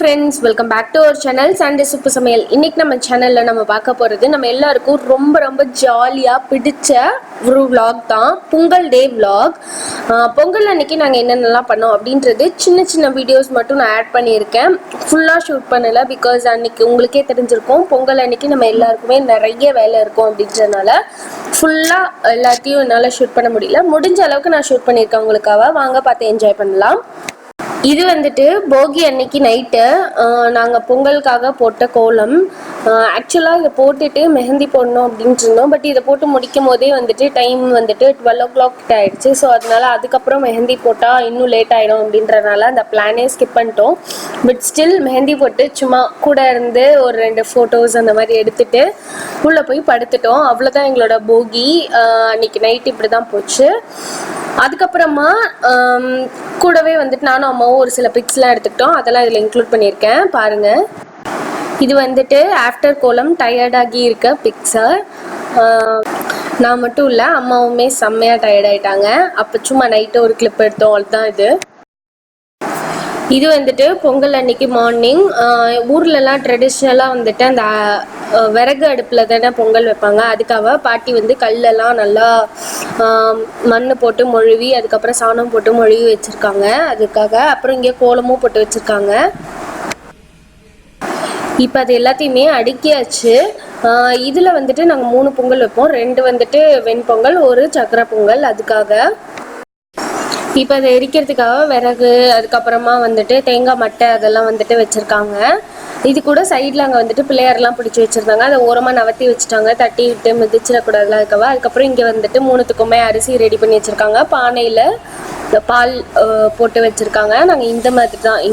friends, welcome back to our channel Sunday Super Samayal. இன்னைக்கு நம்ம சேனல்ல நம்ம பார்க்க போறது நம்ம எல்லாருக்கும் ரொம்ப ஜாலியா பிடிச்ச ஒரு vlog தான் பொங்கல் டே vlog. பொங்கல் அன்னைக்கு நாங்க என்னென்னலாம் பண்ணோம் அப்படின்றது சின்ன வீடியோஸ் மட்டும் நான் ஆட் பண்ணியிருக்கேன். ஃபுல்லா ஷூட் பண்ணல பிகாஸ் அன்னைக்கு உங்களுக்கே தெரிஞ்சிருக்கும் பொங்கல் அன்னைக்கு நம்ம எல்லாருக்குமே நிறைய வேலை இருக்கும் அப்படின்றதுனால ஃபுல்லா எல்லாத்தையும் என்னால் ஷூட் பண்ண முடியல. முடிஞ்ச அளவுக்கு நான் ஷூட் பண்ணியிருக்கேன் உங்களுக்காக. வாங்க பார்த்து என்ஜாய் பண்ணலாம். இது வந்துட்டு போகி அன்னைக்கு நைட்டு நாங்கள் பொங்கலுக்காக போட்ட கோலம். ஆக்சுவலாக இதை போட்டுட்டு மெஹந்தி போடணும் அப்படின்ட்டு இருந்தோம். பட் இதை போட்டு முடிக்கும் போதே வந்துட்டு டைம் வந்துட்டு 12 o'clock ஆகிடுச்சு. ஸோ அதனால அதுக்கப்புறம் மெஹந்தி போட்டால் இன்னும் லேட் ஆகிடும் அப்படின்றனால அந்த பிளானே ஸ்கிப் பண்ணிட்டோம். பட் ஸ்டில் மெஹந்தி போட்டு சும்மா கூட இருந்து ஒரு 2 ஃபோட்டோஸ் அந்த மாதிரி எடுத்துகிட்டு உள்ளே போய் படுத்துட்டோம். அவ்வளோதான் எங்களோட போகி. அன்னைக்கு நைட் இப்படி தான் போச்சு. அதுக்கப்புறமா கூடவே வந்துட்டு நானும் அம்மாவும் ஒரு சில பிக்ஸ்லாம் எடுத்துக்கிட்டோம். அதெல்லாம் இதில் இன்க்ளூட் பண்ணியிருக்கேன் பாருங்கள். இது வந்துட்டு ஆஃப்டர் கோலம் டயர்டாகி இருக்க பிக்ஸை. நான் மட்டும் இல்லை, அம்மாவுமே செம்மையாக டயர்டாயிட்டாங்க. அப்போ சும்மா நைட்டு ஒரு கிளிப் எடுத்தோம், அதுதான் இது. இது வந்துட்டு பொங்கல் அன்னைக்கு மார்னிங். ஊர்லலாம் ட்ரெடிஷ்னலாக வந்துட்டு அந்த விறகு அடுப்பில் தானே பொங்கல் வைப்பாங்க. அதுக்காக பாட்டி வந்து கல்லெல்லாம் நல்லா மண் போட்டு மொழுவி அதுக்கப்புறம் சாணம் போட்டு மொழுவி வச்சுருக்காங்க. அதுக்காக அப்புறம் இங்கே கோலமும் போட்டு வச்சுருக்காங்க. இப்போ அது எல்லாத்தையுமே அடுக்கியாச்சு. இதில் வந்துட்டு நாங்கள் 3 பொங்கல் வைப்போம். 2 வந்துட்டு வெண்பொங்கல், 1 சக்கரை பொங்கல். அதுக்காக இப்போ அதை எரிக்கிறதுக்காக விறகு, அதுக்கப்புறமா வந்துட்டு தேங்காய் மட்டை அதெல்லாம் வந்துட்டு வச்சுருக்காங்க. இது கூட சைடில் அங்கே வந்துட்டு பிள்ளையாரெலாம் பிடிச்சி வச்சுருந்தாங்க. அதை ஓரமாக நவர்த்தி வச்சுட்டாங்க, தட்டி விட்டு மிதிச்சிடக்கூடாதுல. அதுக்கப்புறம் இங்கே வந்துட்டு 3த்துக்குமே அரிசி ரெடி பண்ணி வச்சுருக்காங்க. பானையில் பால் போட்டு வச்சுருக்காங்க. நாங்கள்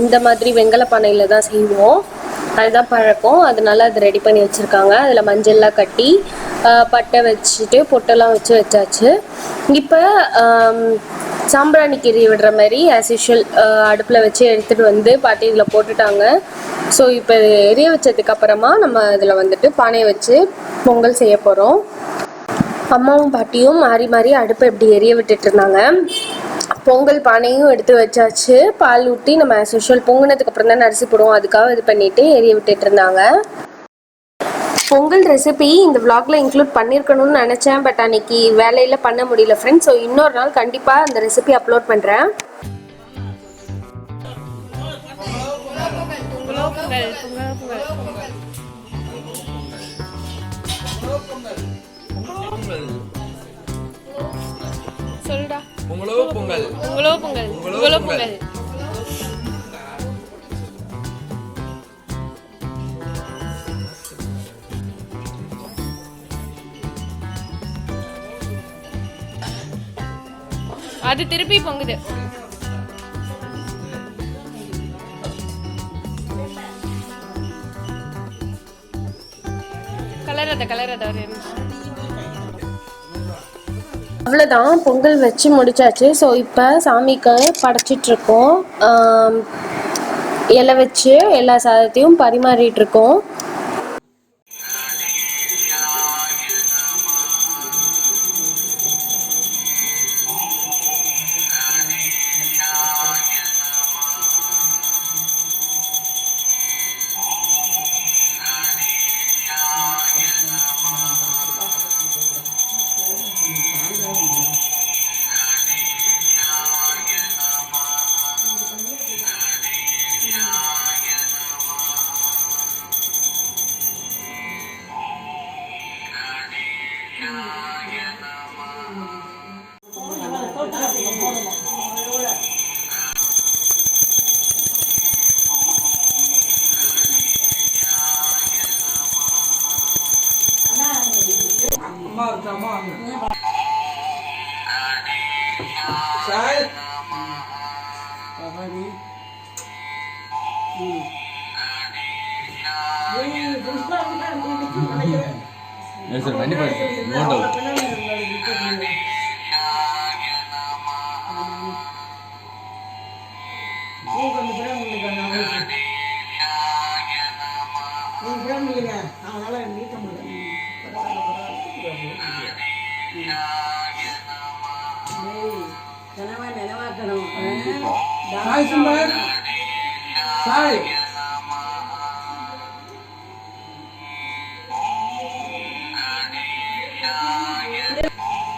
இந்த மாதிரி வெங்கல பானையில் தான் செய்வோம், அதுதான் பழக்கம். அதனால அது ரெடி பண்ணி வச்சுருக்காங்க. அதில் மஞ்சள்லாம் கட்டி பட்டை வச்சுட்டு பொட்டெல்லாம் வச்சாச்சு. இப்போ சாம்பிராணி கிரி விடுற மாதிரி ஆஸ் யூஷுவல் அடுப்பில் வச்சு எடுத்துகிட்டு வந்து பாட்டி இதில் போட்டுட்டாங்க. ஸோ இப்போ எரிய வச்சதுக்கப்புறமா நம்ம இதில் வந்துட்டு பானையை வச்சு பொங்கல் செய்ய போகிறோம். அம்மாவும் பாட்டியும் மாறி அடுப்பை எப்படி எரிய விட்டுட்டு இருந்தாங்க. பொங்கல் பானையும் எடுத்து வச்சாச்சு. பால் ஊற்றி நம்ம ஆஸ் யூஷுவல் பொங்கினதுக்கு அப்புறம் தான் அரிசி போடுவோம், அதுக்காக இது பண்ணிட்டு எரிய விட்டுட்டு இருந்தாங்க. பொங்கல் ரெசிபி இந்த vlogல இன்க்ளூட் பண்ணியிருக்கணும்னு நினச்சேன். பட் அன்னைக்கு வேலையில் பண்ண முடியல ஃப்ரெண்ட்ஸ். ஸோ இன்னொரு நாள் கண்டிப்பாக அந்த ரெசிபி அப்லோட் பண்ணுறேன். சொல்லுடா. பொங்கல். அது திருப்பி பொங்குது. கலரத அவ்வளோதான், பொங்கல் வச்சு முடிச்சாச்சு. ஸோ இப்போ சாமிக்கு படைச்சிட்ருக்கோம். இலை வச்சு எல்லா சாதத்தையும் பரிமாறிட்டுருக்கோம்.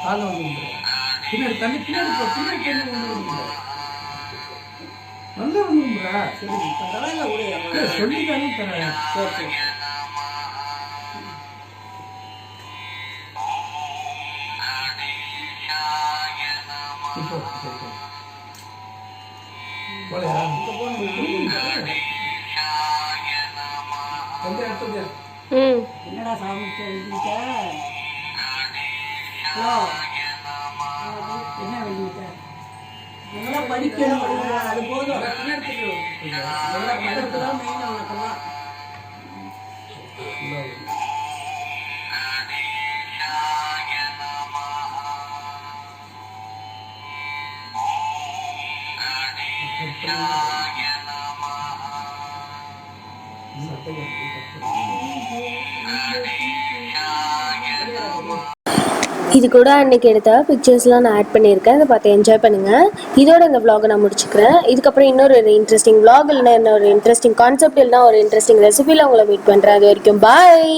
காலை வந்து பின்னாடி தண்ணி பின்னாடி போ பின்னாடி தண்ணி வந்து நல்லா வந்துடும்ரா. சரி பரவாயில்ல விடு சொல்லி தானே தரேன். சரி இப்போ போலையா இப்போ போன என்னடா சாமி எழுதிட்ட? ஹலோ என்ன எழுதிட்ட? நல்லா படிக்கணும், அது போதும். நல்லா படிப்பு தான் மெயின் அவனுக்கெல்லாம். இது கூட அன்னைக்கு எடுத்த பிக்சர்ஸ்லாம் நான் ஆட் பண்ணியிருக்கேன். அதை பார்த்து என்ஜாய் பண்ணுங்கள். இதோட இந்த vlog நான் முடிச்சுக்கிறேன். இதுக்கப்புறம் இன்னொரு இன்ட்ரெஸ்டிங் vlog இல்லைன்னா இன்னொரு இன்ட்ரெஸ்டிங் கான்செப்ட் இல்லைனா ஒரு இன்ட்ரெஸ்டிங் ரெசிபியில் உங்களை மீட் பண்ணுறேன். அது வரைக்கும் பாய்.